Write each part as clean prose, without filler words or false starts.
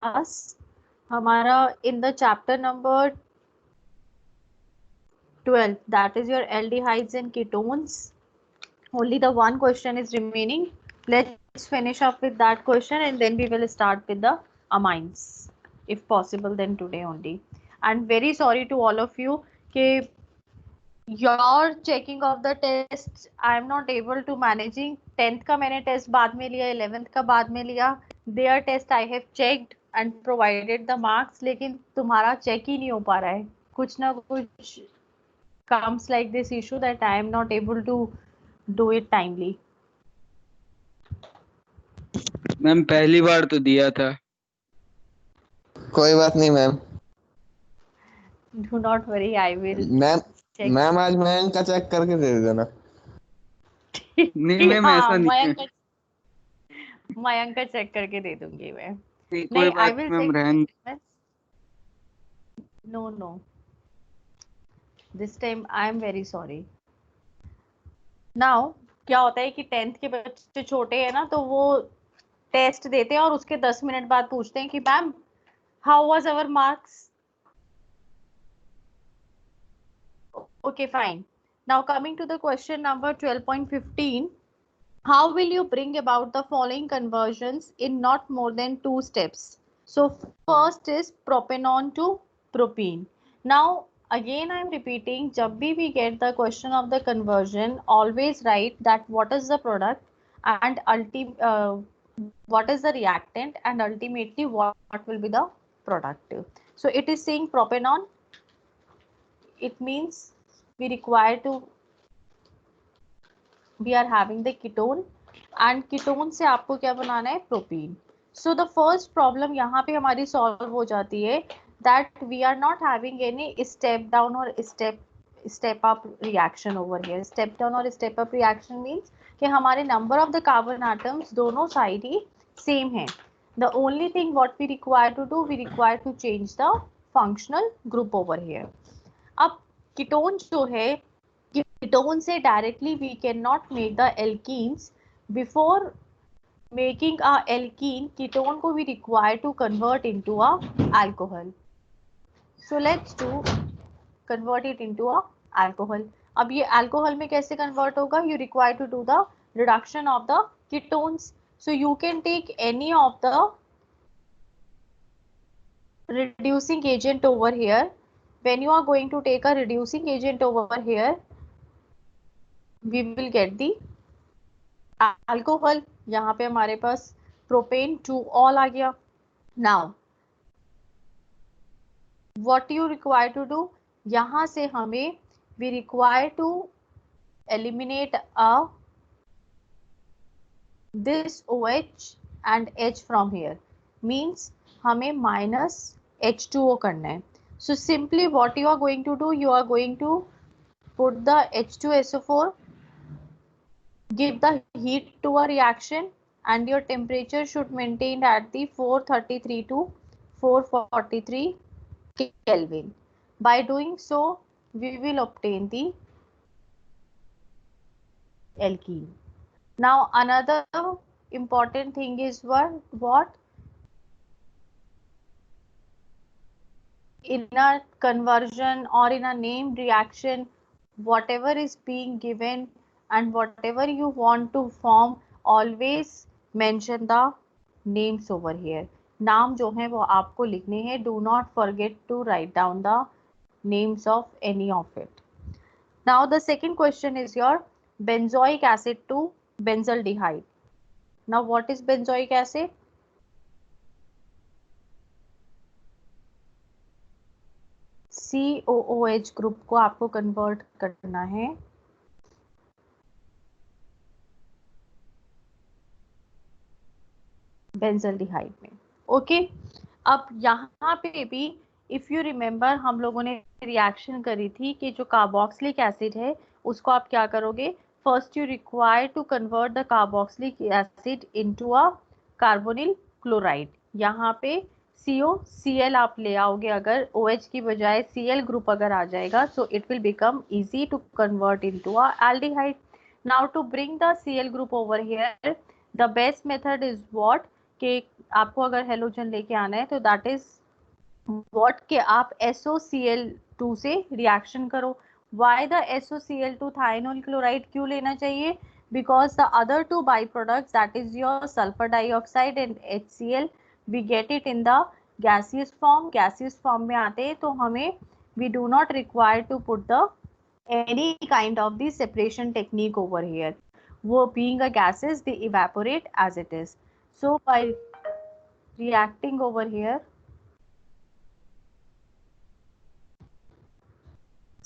class हमारा in the chapter number 12, that is your aldehydes and ketones. Only the one question is remaining. Let's finish up with that question and then we will start with the amines, if possible then today only. And very sorry to all of you कि your checking of the tests I am not able to managing. 10th का मैंने test बाद में लिया, 11th का बाद में लिया. Their test I have checked and provided the marks, लेकिन तुम्हारा चेक ही नहीं हो पा रहा है. कुछ ना कुछ comes like this issue that I am not able to do it timely. Ma'am पहली बार तो दिया था. कोई बात नहीं ma'am. Do not worry, I will ma'am check. Ma'am आज मयंक का चेक करके दे देना. नहीं मैम हाँ, ऐसा नहीं है. मयंक का चेक करके दे दूंगी मैं. नहीं कोई नहीं, I बात will मैम check. रहन. No. This time I am very sorry. Now क्या होता है कि 10th के बच्चे छोटे हैं ना, तो वो टेस्ट देते हैं और उसके 10 मिनट बाद पूछते हैं कि ma'am how was our marks. Okay, fine. Now coming to the question number 12.15. How will you bring about the following conversions in not more than 2 steps? So first is propanol to propene. Now again I am repeating, जब भी we get the question of the conversion, always write that what is the product and what is the reactant and ultimately what will be the product. So it is saying propanol. It means we are having the ketone and ketone से आपको क्या बनाना है, propene. So the first problem यहाँ पे हमारी solve हो जाती है that we are not having any step down or step up reaction over here. Step down or step up reaction means कि हमारे number of the carbon atoms दोनों side ही same है. The only thing what we require to do, we require to change the functional group over here. अब ketone जो है, ketone से directly we can not make the alkenes. Before making a alkene, ketone को we require to convert into a alcohol. So let's do convert it into a alcohol. अब ये alcohol में कैसे convert होगा, you require to do the reduction of the ketones. So you can take any of the reducing agent over here. When you are going to take a reducing agent over here, we will get the alcohol. यहाँ पे हमारे पास propane 2 all आ गया. Now what you require to do, यहाँ से हमें we require to eliminate this OH and H from here. Means हमें minus H2O करना है. So simply what you are going to do, you are going to put the H2SO4, give the heat to a reaction, and your temperature should maintain at the 433 to 443 Kelvin. By doing so, we will obtain the alkene. Now another important thing is what? In a conversion or in a named reaction, whatever is being given and whatever you want to form, always mention the names over here. नाम जो है वो आपको लिखने हैं. Do not forget to write down the names of any of it. Now the second question is your benzoic acid to benzaldehyde. Now what is benzoic acid? COOH group को आपको convert करना है बेंजल्डिहाइड में. Okay. अब यहाँ पे भी if you remember हम लोगों ने रिएक्शन करी थी कि जो कार्बोक्सिलिक एसिड है उसको आप क्या करोगे, first you require to convert the carboxylic acid into a carbonyl chloride. यहाँ पे COCl आप ले आओगे, अगर OH की बजाय Cl ग्रुप अगर आ जाएगा, so it will become easy to convert into a aldehyde. Now to bring the Cl group over here, the best method is what? कि आपको अगर हेलोजन लेके आना है तो दैट इज व्हाट कि आप SOCl2 से रिएक्शन करो. व्हाई द SOCl2 थाइनोल क्लोराइड क्यों लेना चाहिए? Because the other two byproducts that is your sulphur dioxide and HCl we get it in the gaseous form. Gaseous form में आते हैं तो हमें we do not require to put the any kind of the separation technique over here. वो being a gases they evaporate as it is. So by reacting over here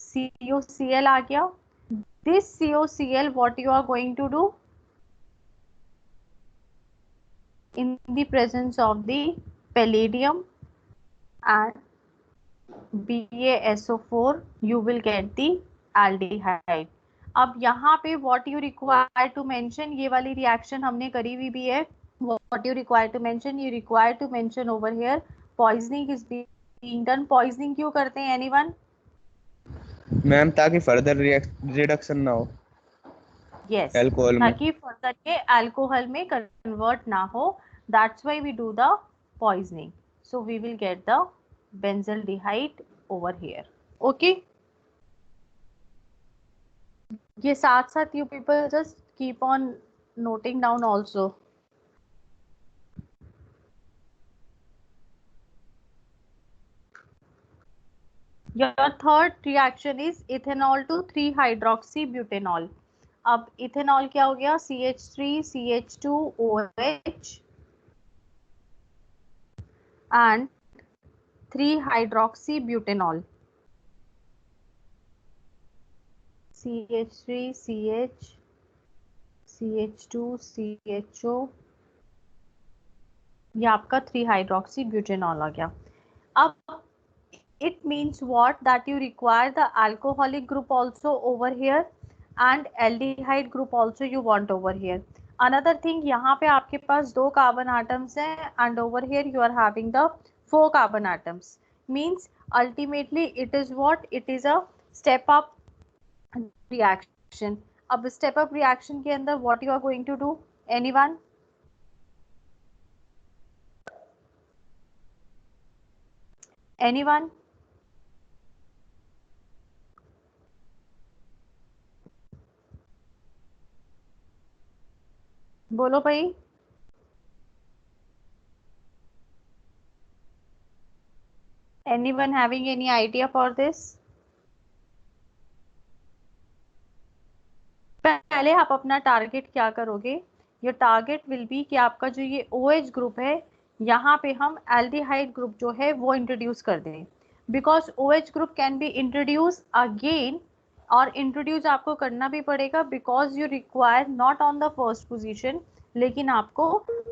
COCl आ गया. This COCl what you are going to do in the presence of the palladium and BaSO4 you will get the aldehyde. अब यहाँ पे what you require to mention, ये वाली reaction हमने करी हुई भी है. What you require to mention, you require to mention over here poisoning is being done. Poisoning क्यों करते हैं anyone? मैम ताकि फर्दर रिडक्शन ना हो Yes, अल्कोहल में. ताकि फर्दर के अल्कोहल में कन्वर्ट ना हो. That's why we do the poisoning. So we will get the benzaldehyde over here. Okay. ये साथ साथ you people just keep on noting down also. Your third reaction is ethanol to 3-hydroxybutanol. अब ethanol क्या हो गया? CH3CH2OH and 3-hydroxybutanol. CH3CH CH2CHO ये आपका 3-hydroxybutanol आ गया. अब it means what? That you require the alcoholic group also over here and aldehyde group also you want over here. Another thing, यहाँ पे आपके पास 2 carbon atoms हैं and over here you are having the 4 carbon atoms. Means ultimately it is what? It is a step up reaction. अब step up reaction के अंदर what you are going to do? Anyone? Anyone? बोलो भाई. Anyone having any idea for this? पहले आप अपना target क्या करोगे? योर टारगेट विल बी कि आपका जो ये OH ग्रुप है यहाँ पे हम एल्डिहाइड ग्रुप जो है वो इंट्रोड्यूस कर दें. Because OH group can be introduce again और इंट्रोड्यूस आपको करना भी पड़ेगा because you require not on the first position लेकिन आपको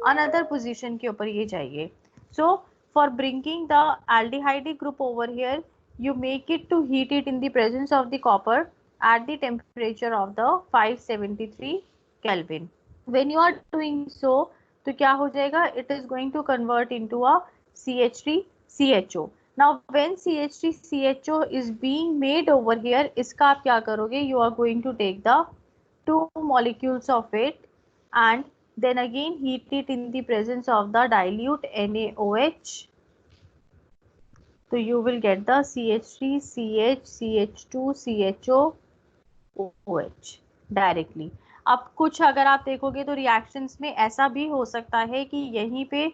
अनदर पोजीशन के ऊपर ये चाहिए. So for bringing the aldehyde group over here you make it to heat it in the presence of the copper at the temperature of the 573 Kelvin. When you are doing so, तो क्या हो जाएगा? It is going to convert into a CH3CHO. Now when CH3CHO is being made over here, इसका आप क्या करोगे? You are going to take the 2 molecules of it and then again heat it in the presence of the dilute NaOH. So you will get the CH3CH CH2CHO directly. अब कुछ अगर आप देखोगे तो रिएक्शंस में ऐसा भी हो सकता है कि यहीं पे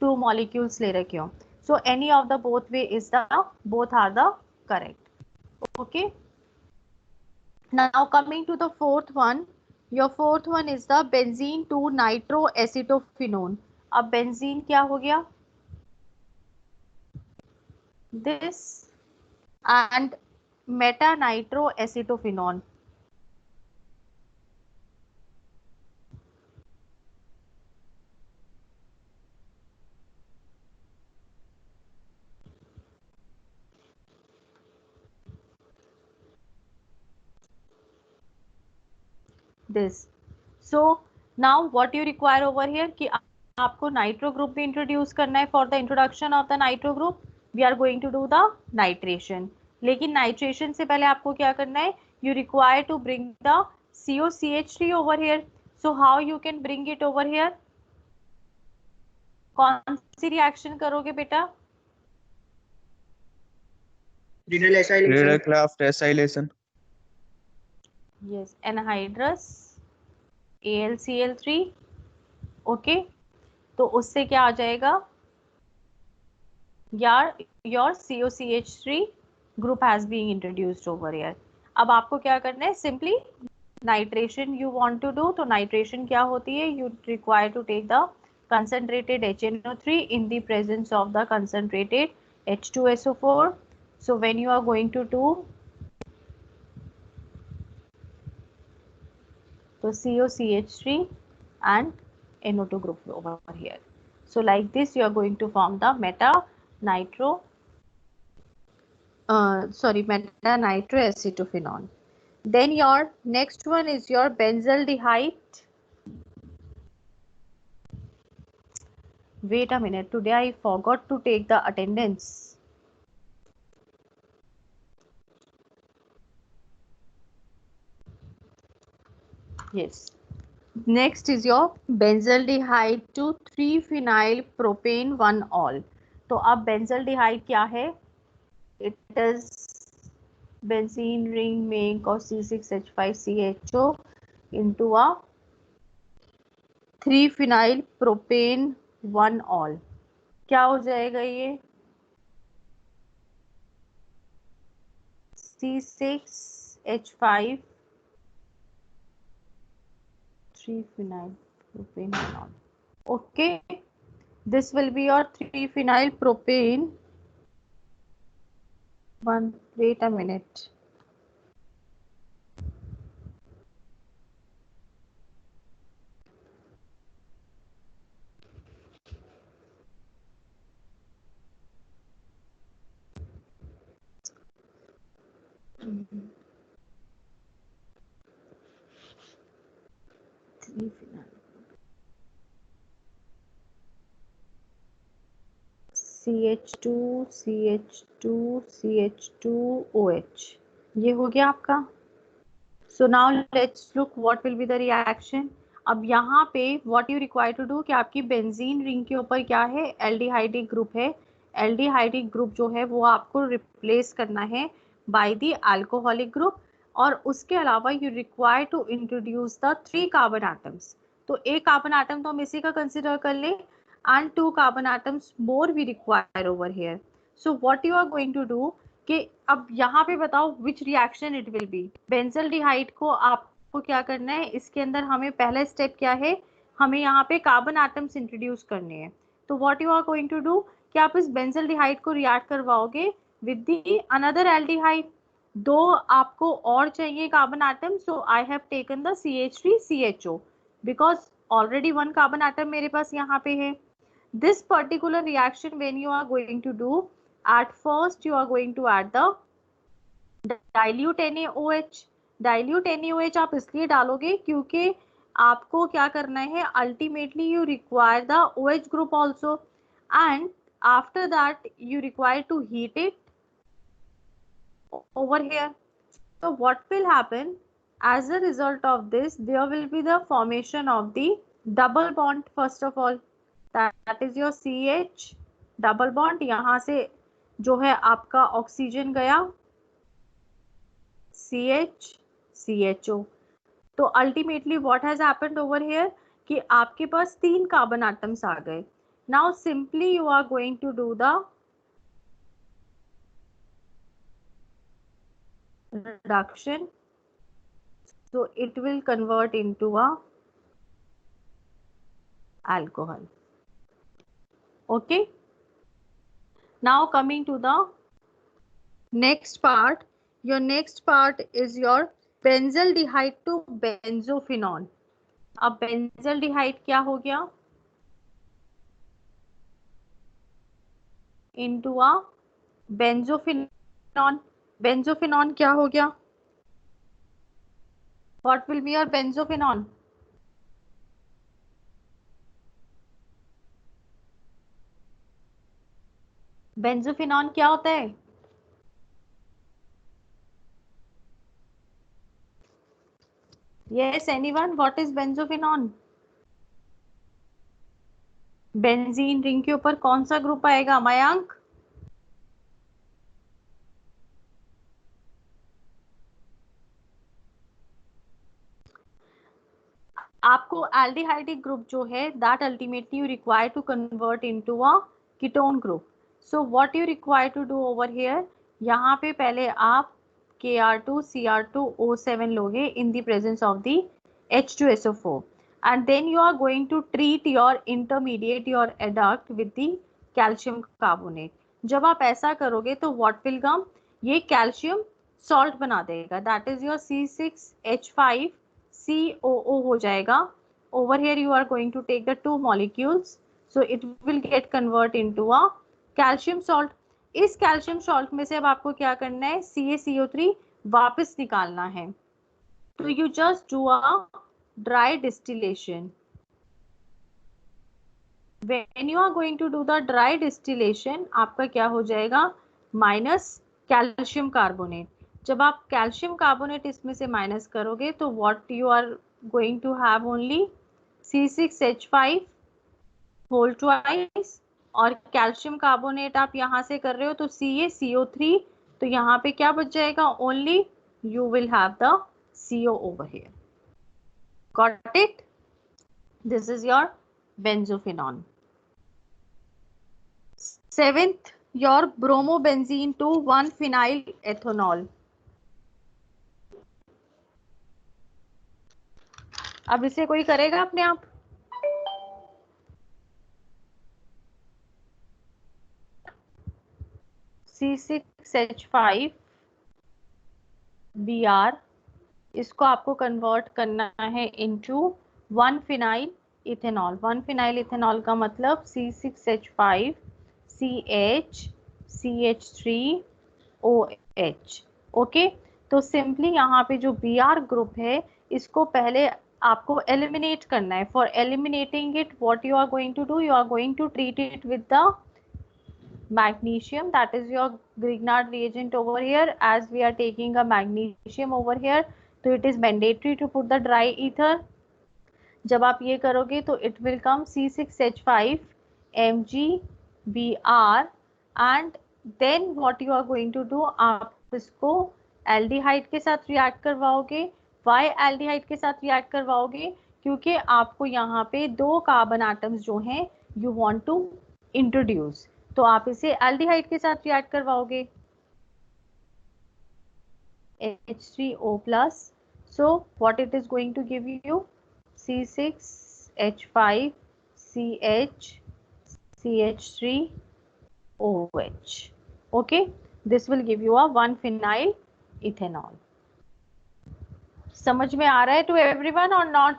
2 molecules ले रखे हो. So any of the both way is the both are the correct. Okay. Now coming to the fourth one, your fourth one is the benzene to nitroacetophenone. अब बेंजीन क्या हो गया? This and metanitroacetophenone. This. So now what you require over here कि आपको nitro group भी introduce करना है. For the introduction of the nitro group we are going to do the nitration. लेकिन नाइट्रेशन से पहले आपको क्या करना है? You require to bring the COCH3 over here. So how you can bring it over here? कौन सी reaction करोगे बेटा? Radioactive acylation. Yes, anhydrous AlCl3। Okay, तो उससे क्या आ जाएगा यार, your COCH3 group has been introduced over here. अब आपको क्या करना है, simply nitration you want to do. तो नाइट्रेशन क्या होती है, you require to take the concentrated HNO3 in the presence of the concentrated H2SO4. So when you are going to do the COCH3 and NO2 group over here. So like this you are going to form the meta nitroacetophenone. Then your next one is your benzaldehyde. Wait a minute, today I forgot to take the attendance. Yes. Next is your benzaldehyde to 3-phenyl propane 1-ol. तो अब benzaldehyde क्या है? It is benzene ring make of C6H5CHO into a 3-phenyl propane 1-ol. क्या हो जाएगा ये? C6H5 3-phenyl propane 1-ol. Okay, this will be your 3-phenyl propane. Wait a minute. CH2 CH2 CH2OH, ये हो गया आपका। So now let's look what will be the reaction. अब यहाँ पे what you require to do कि आपकी benzene ring के ऊपर क्या है, एल्डिहाइडिक ग्रुप है। एल्डिहाइडिक ग्रुप जो है वो आपको रिप्लेस करना है बाय द अल्कोहलिक ग्रुप, और उसके अलावा you require to introduce the 3 carbon atoms. तो एक कार्बन एटम तो हम इसी का कंसिडर कर ले, and 2 carbon atoms more we require over here. So what you are going to do कि अब यहाँ पे बताओ which reaction it will be. Benzaldehyde को आपको क्या करना है, इसके अंदर हमें पहला स्टेप क्या है, हमें यहाँ पे कार्बन एटम्स इंट्रोड्यूस करने हैं। तो what you are going to do कि आप इस बेंजल्डिहाइड को रिएक्ट करवाओगे with the another aldehyde। दो आपको और चाहिए carbon atom, so I have taken the CH3CHO because already one carbon atom मेरे पास यहाँ पे है। This particular reaction when you are going to do, at first you are going to add the dilute NaOH। dilute NaOH आप इसलिए डालोगे क्योंकि आपको क्या करना है, ultimately you require the OH group also, and after that you require to heat it over here. So what will happen, as a result of this there will be the formation of the double bond first of all, that is your CH double bond. यहाँ से जो है आपका oxygen गया CH CHO। तो ultimately what has happened over here कि आपके पास 3 कार्बन एटम्स आ गए। Now simply you are going to do the reduction, so it will convert into a alcohol. Okay, now coming to the next part, your next part is your benzaldehyde to benzophenone। अब benzaldehyde क्या हो गया, into a benzophenone। benzophenone क्या हो गया, what will be your benzophenone? Benzophenone क्या होता है, yes anyone, what is benzophenone? Benzene ring के ऊपर कौन सा ग्रुप आएगा मयांक? आपको एल्डिहाइडिक ग्रुप जो है that ultimately you require to convert into a ketone group. So what you require to do over here, यहाँ पे पहले आप Kr2Cr2O7 लोगे in the presence of the H2SO4 and then you are going to treat your intermediate your adduct with the calcium carbonate. जब आप ऐसा करोगे तो what will come, ये कैल्शियम सॉल्ट बना देगा, दैट इज योर C6H5COO हो जाएगा. Over here you are going to take the two molecules, so it will get convert into a calcium salt. इस कैल्शियम सॉल्ट में से अब आपको क्या करना है, CaCO3 वापस निकालना है. तो you just do a dry distillation. When you are going to do the dry distillation, आपका क्या हो जाएगा, माइनस कैल्शियम कार्बोनेट. जब आप कैल्शियम कार्बोनेट इसमें से माइनस करोगे तो what you are going to have only C6H5 whole twice, और कैल्शियम कार्बोनेट आप यहाँ से कर रहे हो तो CaCO3, तो यहाँ पे क्या बच जाएगा, only you will have the CO over here. Got it? This is your benzophenone. Seventh, your bromobenzene to 1-phenyl ethanol. अब इसे कोई करेगा अपने आप? C6H5Br, इसको आपको कन्वर्ट करना है into 1-phenyl ethanol. 1-phenyl ethanol का मतलब C6H5CH3OH. ओके, तो सिंपली यहाँ पे जो Br ग्रुप है इसको पहले आपको एलिमिनेट करना है. For eliminating it what you are going to do, you are going to treat it with the magnesium, that is your Grignard reagent over here, as we are taking a magnesium over here, so it is mandatory to put the dry ether. जब आप ये करोगे तो it will come C6H5MgBr and then what you are going to do, आप इसको aldehyde के साथ react करवाओगे. वाई एल्डिहाइड के साथ रिएक्ट करवाओगे, क्योंकि आपको यहाँ पे दो कार्बन एटम्स जो हैं यू वांट टू इंट्रोड्यूस, तो आप इसे एल्डिहाइड के साथ रिएक्ट करवाओगे. H3O+, so what it is going to give you, C6H5CH3OH. okay, this will give you a 1-phenyl ethanol. समझ में आ रहा है to everyone or not?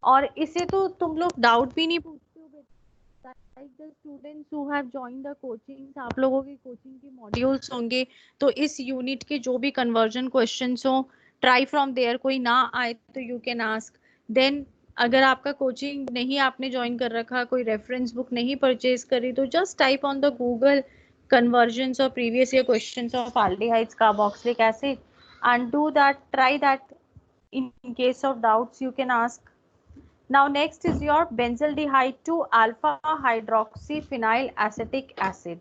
और इसे तो तुम लोग डाउट भी नहीं पूछते हो बेटा. Like the students who have joined the coaching, आप लोगों की कोचिंग के मॉड्यूल्स होंगे, तो इस यूनिट के जो भी कन्वर्जन क्वेश्चंस हो, ट्राई फ्रॉम देयर. कोई ना आए तो यू कैन आस्क. देन अगर आपका कोचिंग नहीं आपने ज्वाइन कर रखा, कोई रेफरेंस बुक नहीं परचेज करी, तो just type on the Google conversions or previous year questions of aldehydes, carboxylic acid, and do that, try that. In case of doubts you can ask. Now next is your benzaldehyde to alpha hydroxyphenyl acetic acid.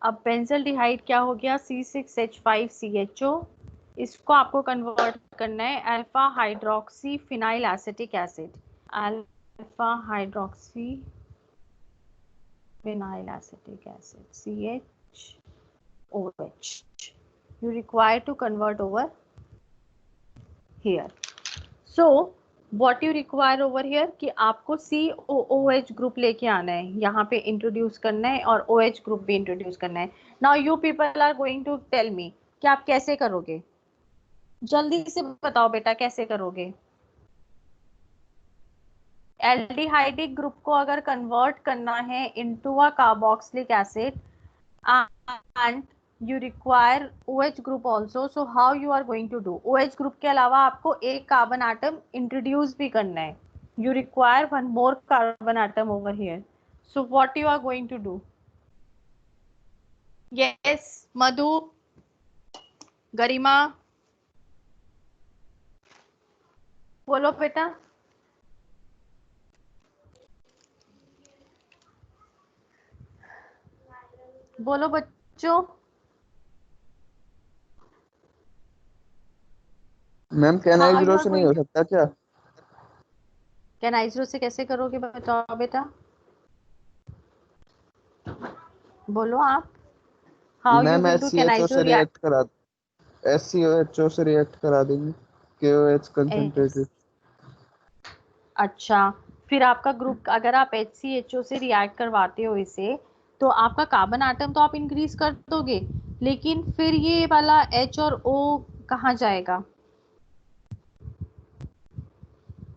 अब benzaldehyde क्या हो गया, C6H5CHO, इसको आपको convert करना है alpha hydroxyphenyl acetic acid. Alpha hydroxyphenyl acetic acid CHOH. You require to convert over here. So what you require over here कि आपको COOH ग्रुप लेके आना है, यहाँ पे इंट्रोड्यूस करना है, और OH ग्रुप भी इंट्रोड्यूस करना है. Now you people are going to tell me कि आप कैसे करोगे, जल्दी से बताओ बेटा कैसे करोगे. एल्डिहाइडिक ग्रुप को अगर कन्वर्ट करना है into a carboxylic acid and you require OH group also, so how you are going to do, OH group के अलावा आपको एक कार्बन एटम इंट्रोड्यूस भी करना है. you require one more carbon atom over here, so what you are going to do? yes मधु, गरिमा, बोलो बेटा. बोलो बच्चों। Ma'am how K9 you are से नहीं गोइंग, हो सकता क्या? कैनाइजरो से कैसे करोगे बताओ बेटा, बोलो आप। How you ma'am will do SCHO कैनाइजरो से रिएक्ट। रिएक्ट करा, SCOHO से रिएक्ट करा देंगे, KOH कंसंट्रेटेड। अच्छा, फिर आपका ग्रुप, अगर आप HCHO से रिएक्ट करवाते हो इसे, तो आपका कार्बन एटम तो आप इंक्रीज कर दोगे, लेकिन फिर ये वाला H और O कहाँ जाएगा?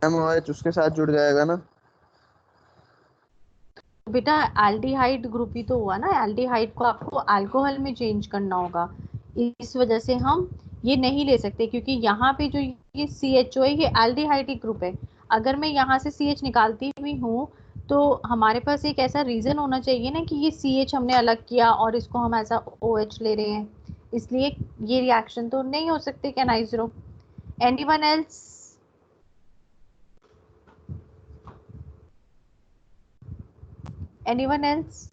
मैम OH उसके साथ जुड़ जाएगा ना। बेटा एल्डिहाइड ग्रुप ही तो हुआ ना, एल्डिहाइड को आपको अल्कोहल में चेंज करना होगा, इस वजह से हम ये नहीं ले सकते, क्योंकि यहाँ पे जो ये CHO है ये एल्डिहाइड ग्रुप है। अगर मैं यहाँ से CH निकालती भी हूँ, तो हमारे पास एक ऐसा रीजन होना चाहिए ना कि ये CH हमने अलग किया और इसको हम ऐसा OH ले रहे हैं, इसलिए ये रिएक्शन तो नहीं हो सकते। Can I zero, anyone else? Anyone else?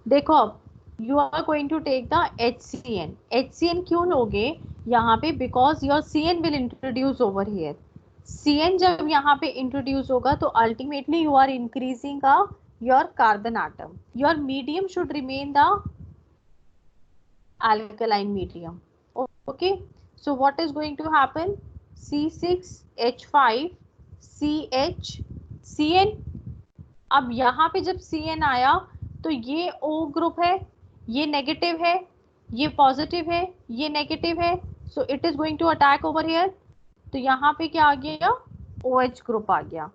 देखो अब, you are going to take the HCN। HCN क्यों लोगे यहाँ पे? Because your CN will introduce over here. CN जब यहाँ पे इंट्रोड्यूस होगा तो ultimately you are increasing your carbon atom. Your medium should remain the alkaline medium. Okay, so what is going to happen? C6H5 CH CN। अब यहाँ पे जब CN आया तो ये O ग्रुप है, ये नेगेटिव है, ये पॉजिटिव है, ये नेगेटिव है, so it is going to attack over here. तो यहाँ पे क्या आ गया? OH ग्रुप आ गया।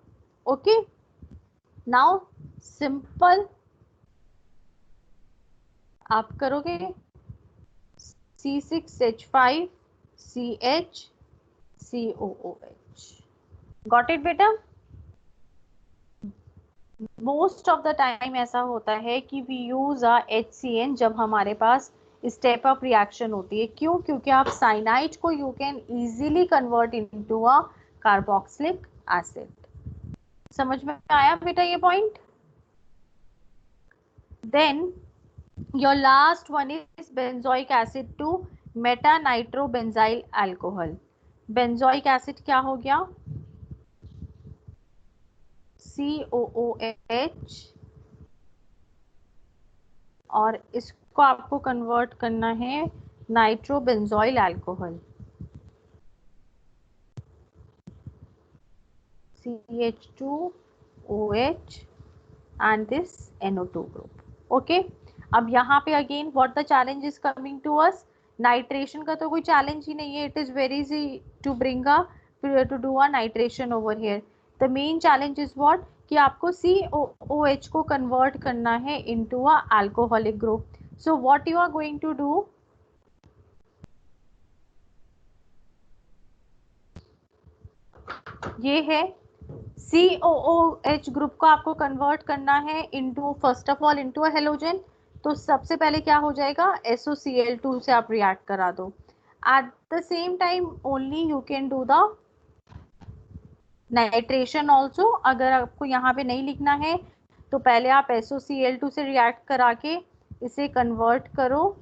ओके, नाउ सिंपल आप करोगे C6H5 CH COOH। Got it बेटा? मोस्ट ऑफ द टाइम ऐसा होता है कि वी यूज HCN जब हमारे पास स्टेप अप रिएक्शन होती है। क्यों? क्योंकि आप साइनाइड को you can easily convert into a carboxylic acid. समझ में आया बेटा ये point? Then your last one is benzoic acid to meta nitrobenzyl alcohol. Benzoic acid क्या हो गया? COOH, और इसको आपको कन्वर्ट करना है nitrobenzoyl alcohol, CH2OH and this NO2 group. Okay, अब यहाँ पे again what the challenge is coming to us? Nitration का तो कोई चैलेंज ही नहीं है, it is very easy to bring to do a nitration over here. The main challenge is what? कि आपको COOH को कन्वर्ट करना है into a alcoholic group. So what you are going to do? ये है COOH ग्रुप को आपको convert करना है into, first of all into a halogen. तो सबसे पहले क्या हो जाएगा? SOCl2 से आप रिएक्ट करा दो। At the same time only you can do the nitration also. अगर आपको यहाँ पे नहीं लिखना है तो पहले आप SOCl2 से रिएक्ट करा के इसे कन्वर्ट करो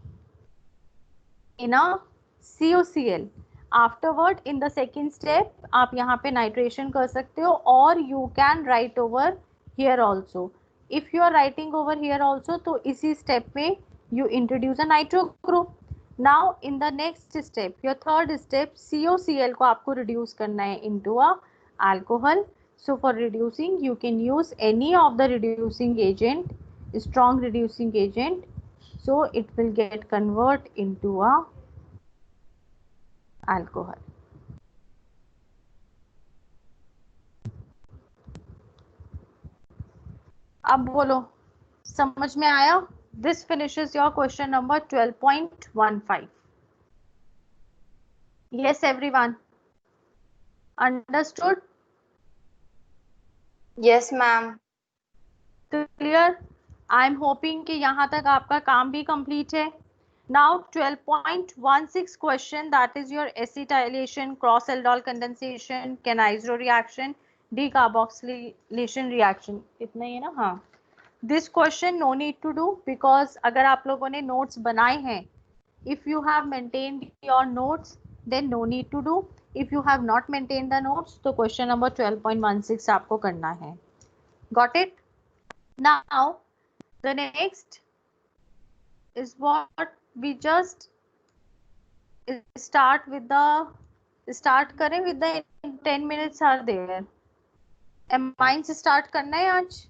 in a COCl। Afterward in the second step आप यहाँ पे नाइट्रेशन कर सकते हो, और you can write over here also. If you are writing over here also तो इसी स्टेप में you introduce a nitro group. Now in the next step, your third step, COCl को आपको रिड्यूस करना है into a alcohol. So for reducing you can use any of the reducing agent, strong reducing agent, so it will get convert into a alcohol. अब बोलो, समझ में आया? This finishes your question number 12.15. Yes everyone, understood? Yes, ma'am. Clear? I am hoping कि यहाँ तक आपका काम भी कंप्लीट है। Now 12.16 question, that is your acetylation, cross aldol condensation, Cannizzaro reaction, decarboxylation reaction. इतना ही है ना? हाँ, this question no need to do, because अगर आप लोगों ने नोट्स बनाए हैं, if you have maintained your notes, then no need to do. If you have not maintained the notes, तो question number 12.16 आपको करना है. Got it? Now the next is what we just start करें with the 10 minutes are there. Amines start करना है आज.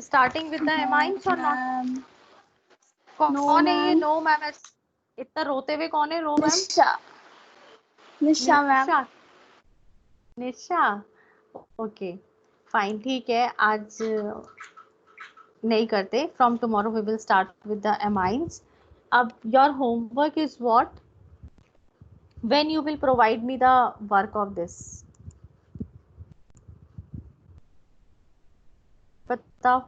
Starting with the amines or not? कौन है ये? No ma'am. इतना रोते हुए कौन है? No ma'am. Nisha ma'am. Nisha. Okay fine, ठीक है, आज नहीं करते. From tomorrow we will start with the amines. अब your homework is what? When you will provide me the work of this? बताओ.